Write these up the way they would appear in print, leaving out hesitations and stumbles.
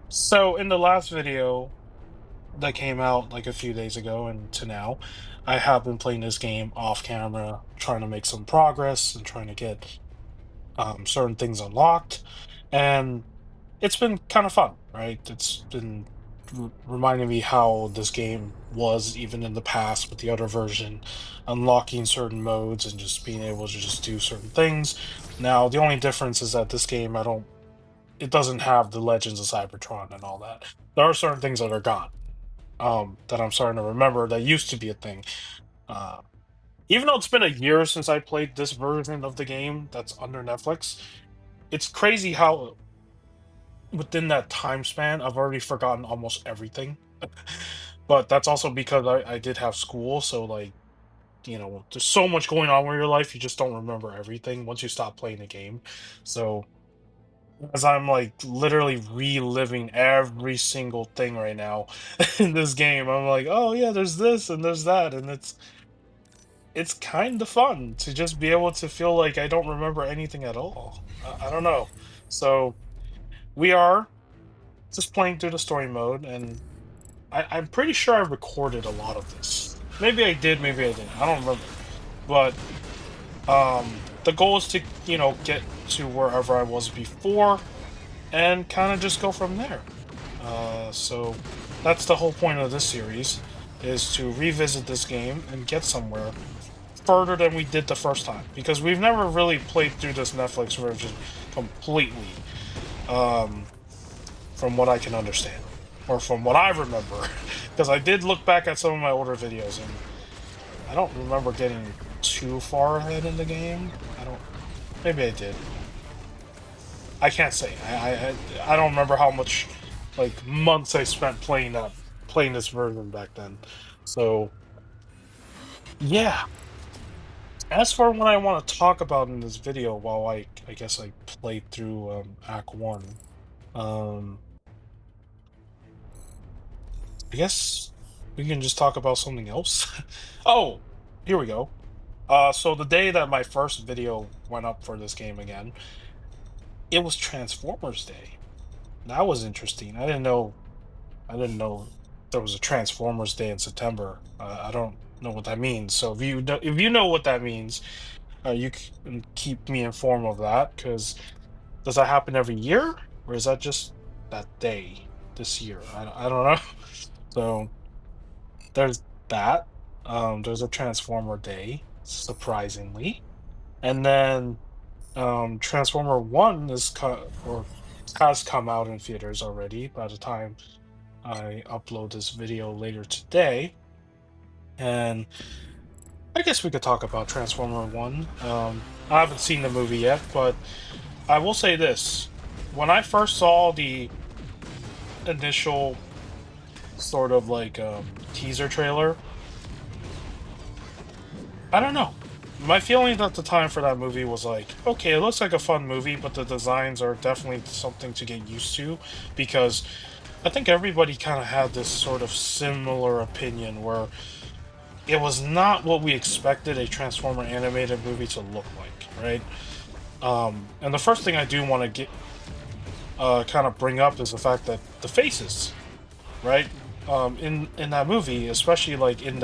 So in the last video that came out like a few days ago and to now, I have been playing this game off camera, trying to make some progress and trying to get certain things unlocked. And it's been kind of fun, right? It's been reminding me how this game was even in the past with the other version, unlocking certain modes and just being able to just do certain things. Now, the only difference is that this game, it doesn't have the Legends of Cybertron and all that. There are certain things that are gone, that I'm starting to remember that used to be a thing. Uh, Even though it's been a year since I played this version of the game that's under Netflix, it's crazy how within that time span I've already forgotten almost everything. But that's also because I did have school, so like, there's so much going on with your life, you just don't remember everything once you stop playing the game. So as I'm like literally reliving every single thing right now in this game, I'm like, oh yeah, there's this and there's that, and it's kind of fun to just be able to feel like I don't remember anything at all. I don't know. So we are just playing through the story mode, and I'm pretty sure I recorded a lot of this. Maybe I did, maybe I didn't. I don't remember. But the goal is to, get to wherever I was before and kind of just go from there. So that's the whole point of this series, is to revisit this game and get somewhere further than we did the first time, because we've never really played through this Netflix version completely, um, from what I can understand, or from what I remember, because I did look back at some of my older videos and I don't remember getting too far ahead in the game. I don't. Maybe I did. I can't say. I don't remember how much like months I spent playing this version back then. So yeah. As for what I want to talk about in this video, while I guess I played through Act One, um, I guess we can just talk about something else. Oh, here we go. So the day that my first video went up for this game again, it was Transformers Day. That was interesting. I didn't know there was a Transformers Day in September. I don't know what that means. So if you know what that means, you can keep me informed of that. Because does that happen every year, or is that just that day this year? I don't know. So there's that. There's a Transformer Day, surprisingly, and then Transformer One or has come out in theaters already by the time I upload this video later today. And I guess we could talk about Transformer One. I haven't seen the movie yet, but I will say this. When I first saw the initial sort of like teaser trailer, I don't know. My feelings at the time for that movie was like, okay, it looks like a fun movie, but the designs are definitely something to get used to, because I think everybody kind of had this sort of similar opinion where it was not what we expected a Transformer animated movie to look like, right? And the first thing I do want to get kind of bring up is the fact that the faces, right? In that movie, especially like in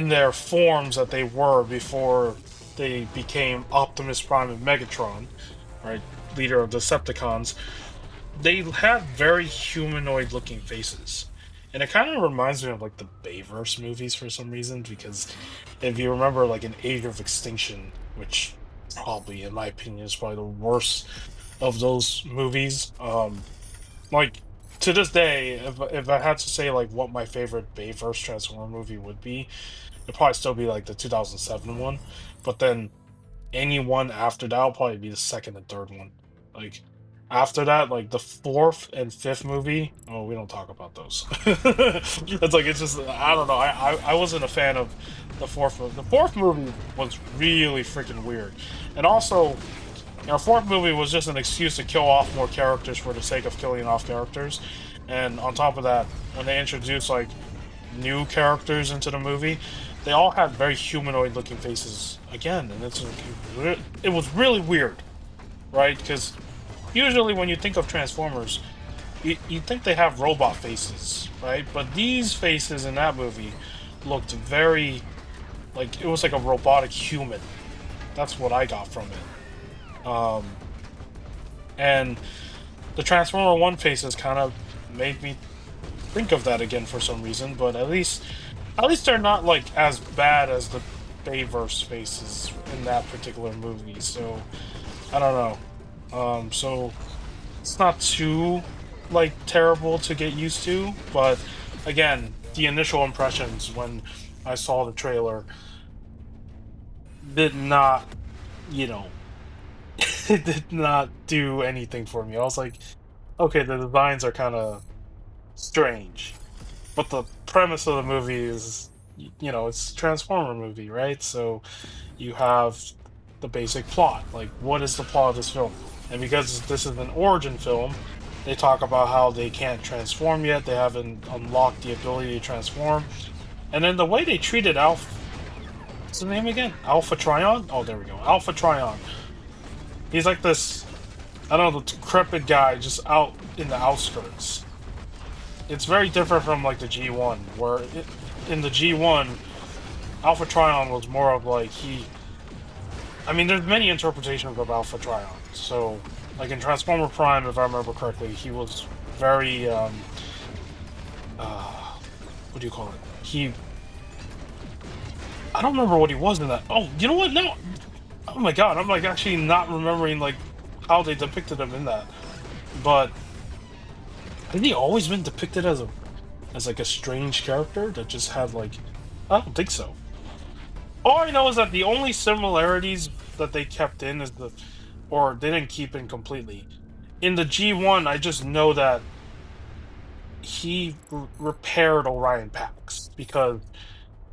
their forms that they were before they became Optimus Prime and Megatron, right? Leader of the Decepticons, they had very humanoid looking faces. And it kind of reminds me of like the Bayverse movies for some reason, because if you remember, like in Age of Extinction, which probably, in my opinion, is probably the worst of those movies. Like to this day, if I had to say like what my favorite Bayverse Transformer movie would be, it'd probably still be like the 2007 one. But then any one after that will probably be the second and third one. Like after that, like the fourth and fifth movie, oh, we don't talk about those. It's just, I don't know. I wasn't a fan of the fourth movie. The fourth movie was really freaking weird, and also, fourth movie was just an excuse to kill off more characters for the sake of killing off characters. And on top of that, when they introduced like new characters into the movie, they all had very humanoid looking faces again, and it was really weird, right? Because usually when you think of Transformers, you think they have robot faces, right? But these faces in that movie looked very like it was like a robotic human. That's what I got from it. Um, and the Transformer One faces kind of made me think of that again for some reason. But at least they're not like as bad as the Bayverse faces in that particular movie. So I don't know. So it's not too like terrible to get used to, but again, the initial impressions when I saw the trailer did not, you know, it did not do anything for me. I was like, okay, the designs are kind of strange, but the premise of the movie is, it's a Transformer movie, right? So you have the basic plot. Like, what is the plot of this film? And because this is an origin film, they talk about how they can't transform yet. They haven't unlocked the ability to transform. And then the way they treated Alpha, what's the name again? Alpha Trion? Oh, there we go. Alpha Trion. He's like this, I don't know, the decrepit guy just out in the outskirts. It's very different from like the G1, where in the G1, Alpha Trion was more of like I mean, there's many interpretations of Alpha Trion. So, like in Transformer Prime, if I remember correctly, he was very uh what do you call it? I don't remember what he was in that. Oh, you know what? No. Oh my god, I'm like actually not remembering like how they depicted him in that. But hasn't he always been depicted as like a strange character that just had like I don't think so. All I know is that the only similarities that they kept in is or they didn't keep in completely. In the G1, I just know that he repaired Orion Pax because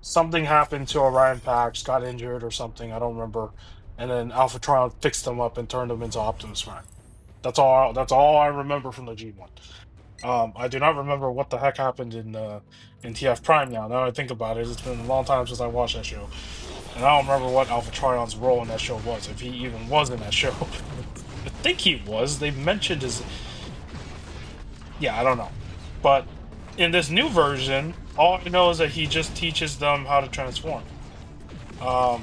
something happened to Orion Pax, got injured or something, I don't remember. And then Alpha Trion fixed him up and turned him into Optimus Prime. That's all I remember from the G1. I do not remember what the heck happened in TF Prime now. Now I think about it, it's been a long time since I watched that show. And I don't remember what Alpha Trion's role in that show was, if he even was in that show. I think he was. They mentioned his. Yeah, I don't know. But in this new version, all I know is that he just teaches them how to transform. Um,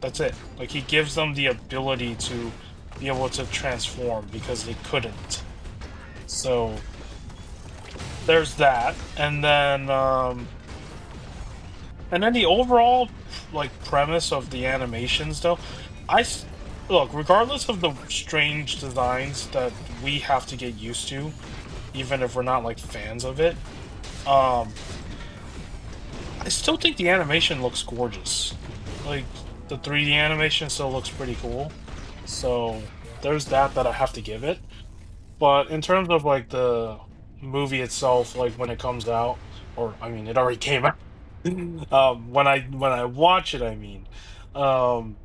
that's it. Like he gives them the ability to be able to transform because they couldn't. So there's that, and then the overall like premise of the animations, though, I s- look regardless of the strange designs that we have to get used to, even if we're not like fans of it. Um, I still think the animation looks gorgeous. Like the 3D animation still looks pretty cool. So there's that I have to give it. But in terms of like the movie itself, like when it comes out, or I mean, it already came out. When I watch it, I mean, um,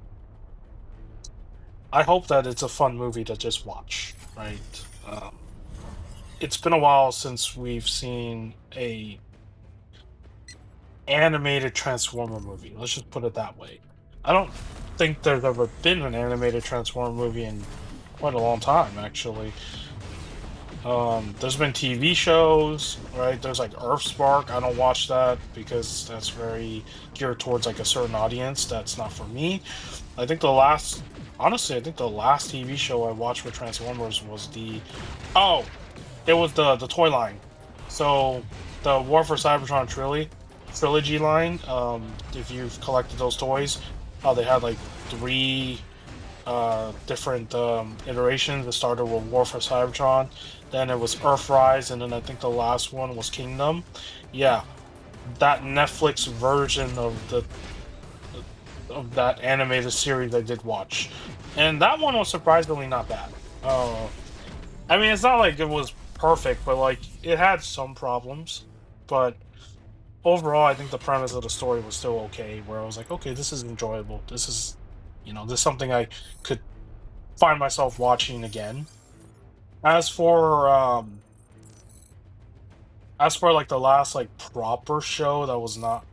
I hope that it's a fun movie to just watch, right? It's been a while since we've seen a animated Transformer movie. Let's just put it that way. I don't think there's ever been an animated Transformer movie in quite a long time, actually. There's been TV shows, right? There's like Earthspark. I don't watch that because that's very geared towards like a certain audience. That's not for me. I think honestly, I think the last TV show I watched for Transformers was oh, it was the toy line. So the War for Cybertron trilogy line. If you've collected those toys, how they had like three different iterations. It started with War for Cybertron, then it was Earthrise, and then I think the last one was Kingdom. Yeah, that Netflix version of that animated series I did watch, and that one was surprisingly not bad. I mean, it's not like it was perfect, but like it had some problems. But overall, I think the premise of the story was still okay. Where I was like, okay, this is enjoyable. This is something I could find myself watching again. As for um as for like the last like proper show that was not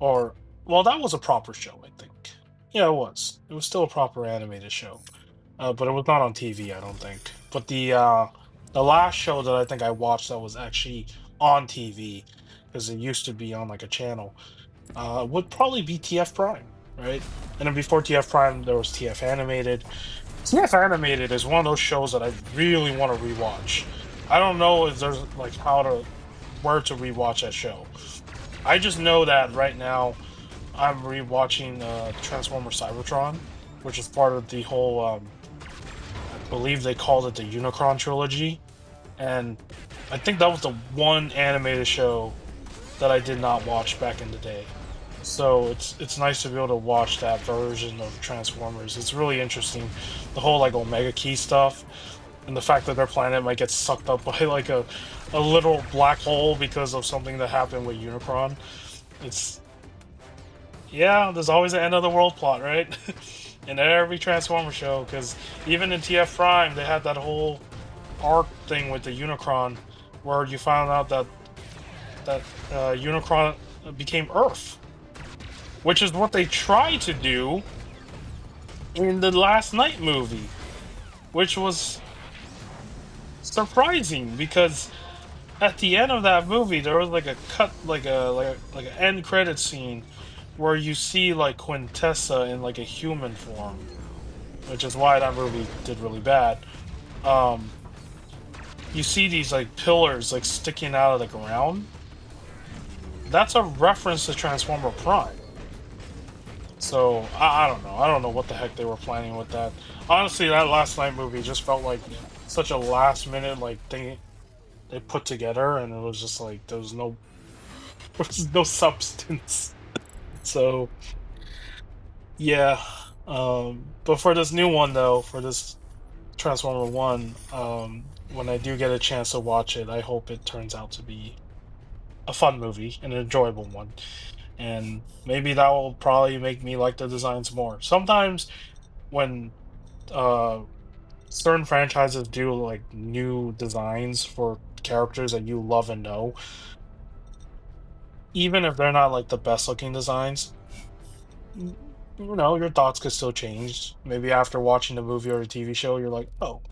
or well that was a proper show, I think. Yeah, it was. It was still a proper animated show. but it was not on TV, I don't think. But the last show that I think I watched that was actually on TV, because it used to be on like a channel, would probably be TF Prime, right? And then before TF Prime, there was TF Animated. TF Animated is one of those shows that I really want to rewatch. I don't know if there's like how to where to rewatch that show. I just know that right now I'm rewatching Transformer Cybertron, which is part of the whole I believe they called it the Unicron trilogy, and I think that was the one animated show that I did not watch back in the day. So it's nice to be able to watch that version of Transformers. It's really interesting, the whole like Omega Key stuff, and the fact that their planet might get sucked up by like a literal black hole because of something that happened with Unicron. It's Yeah, there's always an end of the world plot, right? In every Transformer show, because even in TF Prime, they had that whole arc thing with the Unicron, where you found out that Unicron became Earth, which is what they tried to do in the Last Night movie, which was surprising because at the end of that movie there was like a cut, like an end credit scene where you see like Quintessa in like a human form, which is why that movie did really bad. Um, you see these like pillars like sticking out of the ground. That's a reference to Transformer Prime. So I don't know. I don't know what the heck they were planning with that. Honestly, that Last Night movie just felt like such a last minute like thing they put together, and it was just like there was no there was no substance. So yeah. But for this new one though, for this Transformer One, when I do get a chance to watch it, I hope it turns out to be a fun movie, an enjoyable one, and maybe that will probably make me like the designs more. Sometimes when uh certain franchises do like new designs for characters that you love and know, even if they're not like the best looking designs, y- your thoughts could still change. Maybe after watching the movie or the TV show, you're like, oh,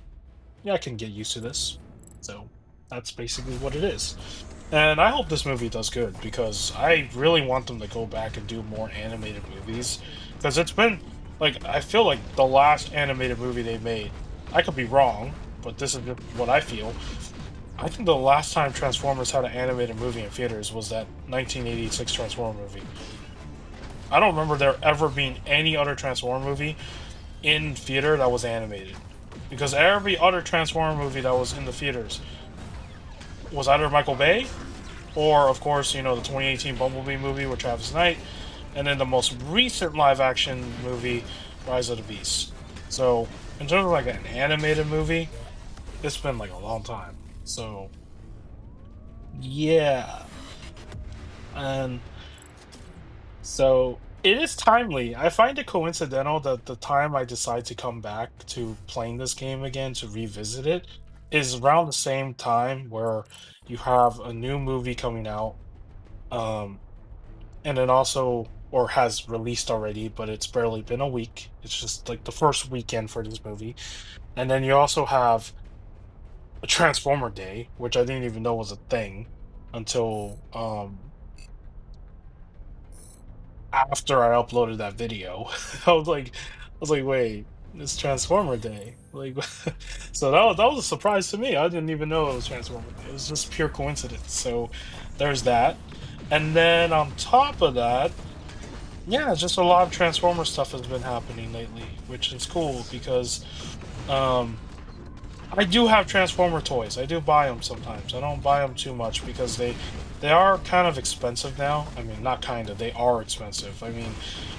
yeah, I can get used to this. So that's basically what it is. And I hope this movie does good because I really want them to go back and do more animated movies. Because it's been like, I feel like the last animated movie they made, I could be wrong, but this is just what I feel. I think the last time Transformers had an animated movie in theaters was that 1986 Transformer movie. I don't remember there ever being any other Transformer movie in theater that was animated. Because every other Transformer movie that was in the theaters was either Michael Bay or, of course, the 2018 Bumblebee movie with Travis Knight, and then the most recent live action movie, Rise of the Beasts. So, in terms of like an animated movie, it's been like a long time. So, yeah. And so it is timely. I find it coincidental that the time I decide to come back to playing this game again to revisit it is around the same time where you have a new movie coming out, um, and then also or has released already, but it's barely been a week. It's just like the first weekend for this movie. And then you also have a Transformer Day, which I didn't even know was a thing until after I uploaded that video. I was like, wait, it's Transformer Day. Like, so that was a surprise to me. I didn't even know it was Transformer Day. It was just pure coincidence. So there's that. And then on top of that, yeah, just a lot of Transformer stuff has been happening lately, which is cool because um I do have Transformer toys. I do buy them sometimes. I don't buy them too much because they are kind of expensive now. I mean, not kind of, they are expensive. I mean,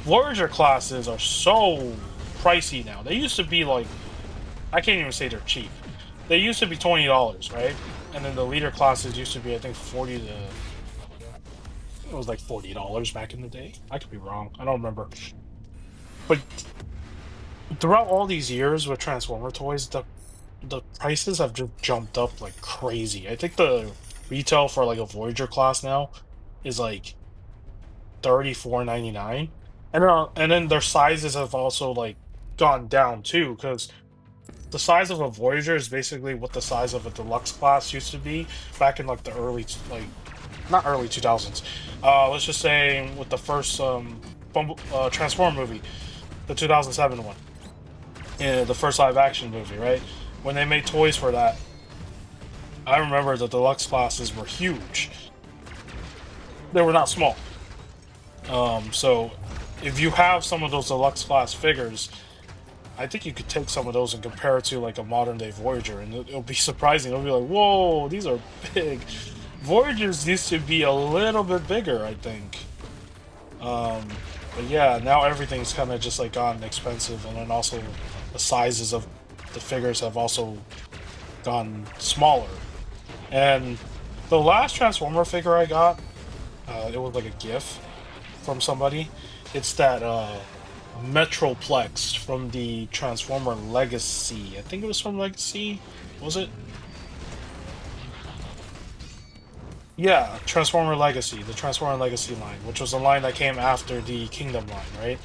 Voyager classes are so pricey now. They used to be like, I can't even say they're cheap. They used to be $20, right? And then the leader classes used to be, I think, 40 to it was like $40 back in the day. I could be wrong. I don't remember. But throughout all these years with Transformer toys, the prices have just jumped up like crazy. I think the retail for like a Voyager class now is like 34.99, and then their sizes have also like gone down too. Because the size of a Voyager is basically what the size of a deluxe class used to be back in like the like not early 2000s. Let's just say with the first Transform movie, the 2007 one, the first live action movie, right? When they made toys for that, I remember the deluxe classes were huge. They were not small. So if you have some of those deluxe class figures, I think you could take some of those and compare it to like a modern day Voyager, and it'll be surprising. It'll be like, whoa, these are big. Voyagers used to be a little bit bigger, I think. But yeah, now everything's kind of just like gotten expensive, and then also the sizes of the figures have also gone smaller. And the last Transformer figure I got, it was like a GIF from somebody. It's that Metroplex from the Transformer Legacy. I think it was from Legacy. Was it? Yeah, Transformer Legacy, the Transformer Legacy line, which was a line that came after the Kingdom line, right?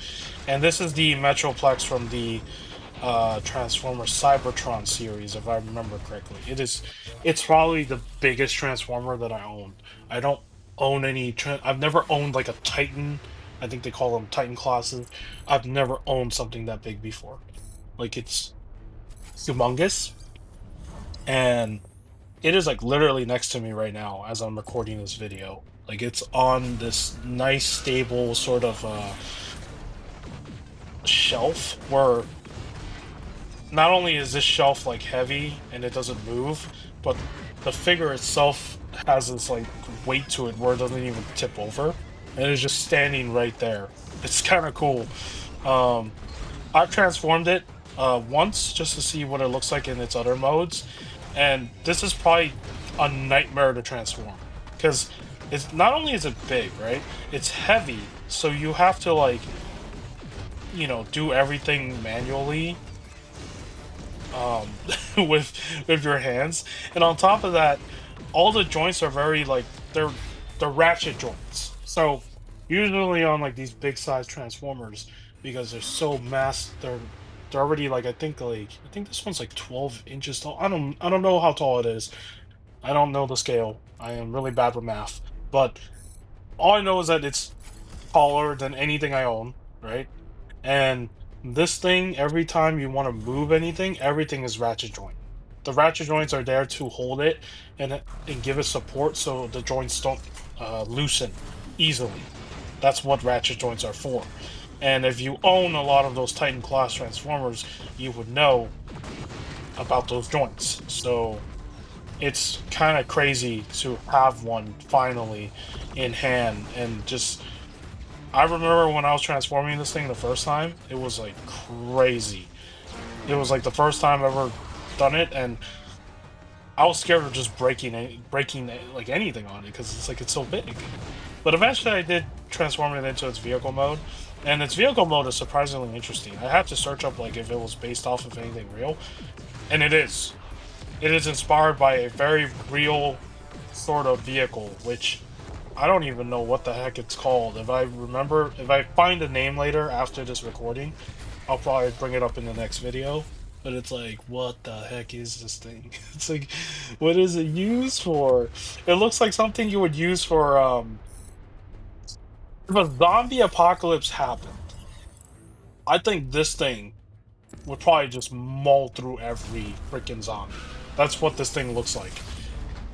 And this is the Metroplex from the Transformer Cybertron series, if I remember correctly. It's probably the biggest Transformer that I own. I don't own I've never owned like a Titan. I think they call them Titan classes. I've never owned something that big before. Like it's humongous, and it is like literally next to me right now as I'm recording this video. Like it's on this nice stable sort of shelf where not only is this shelf like heavy and it doesn't move, but the figure itself has this like weight to it where it doesn't even tip over, and it's just standing right there. It's kind of cool. Um, I've transformed it once just to see what it looks like in its other modes, and this is probably a nightmare to transform because it's not only is it big, right? It's heavy, so you have to like do everything manually um with your hands, and on top of that all the joints are very like they're ratchet joints, so usually on like these big size transformers, because they're so they're already like I think this one's like 12 inches tall. I don't know how tall it is. I don't know the scale. I am really bad with math, but all I know is that it's taller than anything I own, right? And this thing, every time you want to move anything, everything is ratchet joint. The ratchet joints are there to hold it and give it support so the joints don't loosen easily. That's what ratchet joints are for. And if you own a lot of those Titan class transformers, you would know about those joints. So it's kind of crazy to have one finally in hand, and just I remember when I was transforming this thing the first time, it was like crazy. It was like the first time I've ever done it, and I was scared of just like anything on it because it's like it's so big. But eventually, I did transform it into its vehicle mode, and its vehicle mode is surprisingly interesting. I had to search up like if it was based off of anything real, and it is. It is inspired by a very real sort of vehicle, which I don't even know what the heck it's called. If I find a name later after this recording, I'll probably bring it up in the next video. But it's like, what the heck is this thing? It's like, what is it used for? It looks like something you would use for if a zombie apocalypse happened. I think this thing would probably just maul through every freaking zombie. That's what this thing looks like.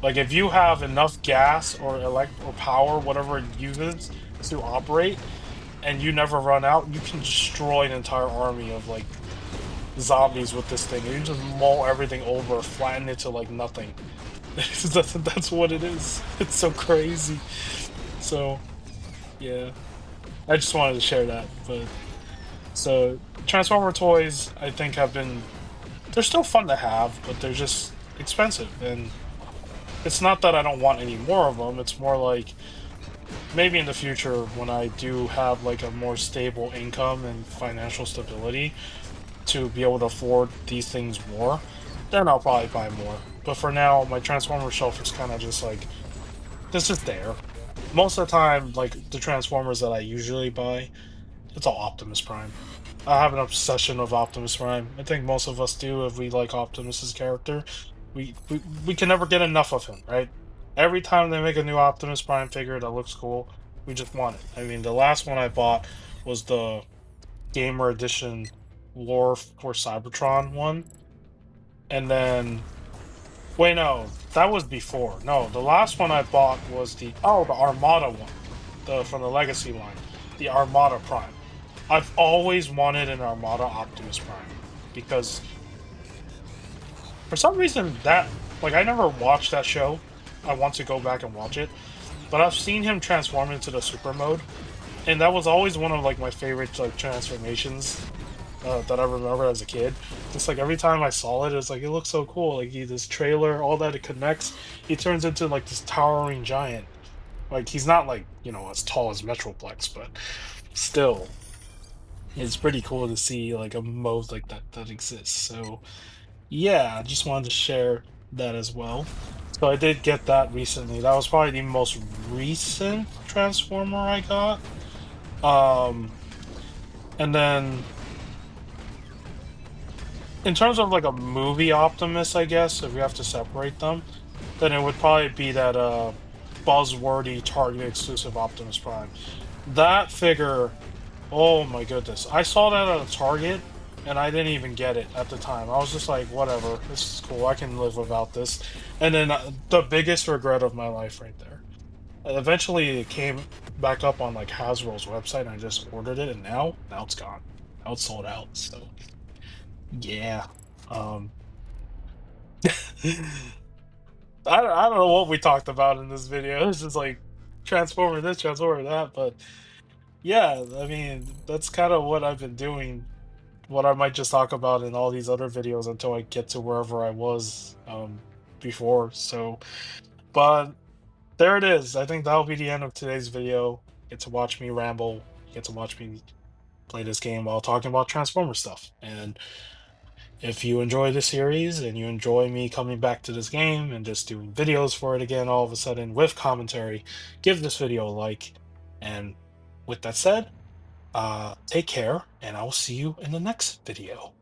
Like if you have enough gas or or power, whatever it uses to operate, and you never run out, you can destroy an entire army of like zombies with this thing. You just maul everything over, flatten it to like nothing. That's what it is. It's so crazy. So yeah, I just wanted to share that. But so Transformer toys, I think they're still fun to have, but they're just expensive, and it's not that I don't want any more of them. It's more like maybe in the future when I do have like a more stable income and financial stability to be able to afford these things more, then I'll probably buy more. But for now, my Transformer shelf is kind of just like this is there. Most of the time, like the Transformers that I usually buy, it's all Optimus Prime. I have an obsession with Optimus Prime. I think most of us do if we like Optimus's character. We can never get enough of him, right? Every time they make a new Optimus Prime figure that looks cool, we just want it. I mean, the last one I bought was the Gamer Edition War for Cybertron one, and then wait, no, that was before. No, the last one I bought was the Armada one, the from the Legacy line, the Armada Prime. I've always wanted an Armada Optimus Prime because for some reason that like I never watched that show. I want to go back and watch it, but I've seen him transform into the super mode, and that was always one of like my favorite like transformations that I remember as a kid. Just like every time I saw it, it's like it looks so cool. Like this trailer, all that it connects, he turns into like this towering giant. Like he's not like as tall as Metroplex, but still, it's pretty cool to see like a mode like that exists. So yeah, I just wanted to share that as well. So I did get that recently. That was probably the most recent Transformer I got. Um, and then in terms of like a movie Optimus, I guess, if we have to separate them, then it would probably be that buzzwordy Target exclusive Optimus Prime. That figure, oh my goodness. I saw that at a Target and I didn't even get it at the time. I was just like, whatever, this is cool. I can live without this. And then the biggest regret of my life right there. Eventually it came back up on like Hasbro's website and I just ordered it and now it's gone. Now it's sold out. So yeah. Um I don't know what we talked about in this video. It's just like transformer this, transformer that, but yeah, I mean that's kind of what I've been doing. What I might just talk about in all these other videos until I get to wherever I was before. So, but there it is. I think that'll be the end of today's video. Get to watch me ramble. Get to watch me play this game while talking about Transformer stuff. And if you enjoy the series and you enjoy me coming back to this game and just doing videos for it again all of a sudden with commentary, give this video a like. And with that said, take care, and I will see you in the next video.